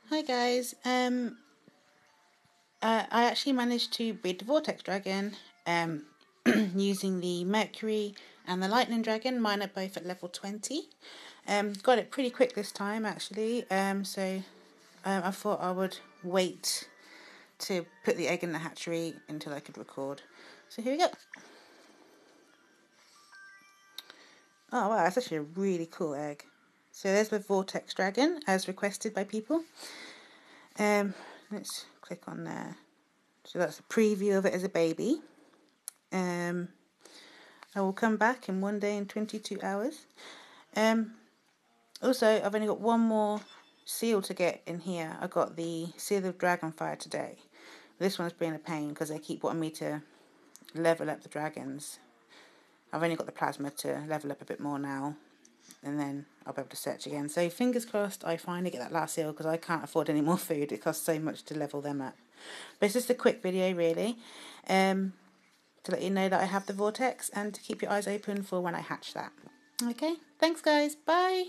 Hi guys, I actually managed to breed the Vortex dragon using the Mercury and the Lightning dragon. Mine are both at level 20. Got it pretty quick this time actually, so I thought I would wait to put the egg in the hatchery until I could record. So here we go. Oh wow, that's actually a really cool egg. So there's the Vortex dragon as requested by people. Let's click on there. So that's a preview of it as a baby. I will come back in 1 day and 22 hours. Also, I've only got one more seal to get in here. I got the seal of dragonfire today. This one's been a pain because they keep wanting me to level up the dragons. I've only got the plasma to level up a bit more now, and then I'll be able to search again. So fingers crossed I finally get that last seal because I can't afford any more food. It costs so much to level them up. But it's just a quick video really, to let you know that I have the Vortex and to keep your eyes open for when I hatch that. Okay, thanks guys, bye!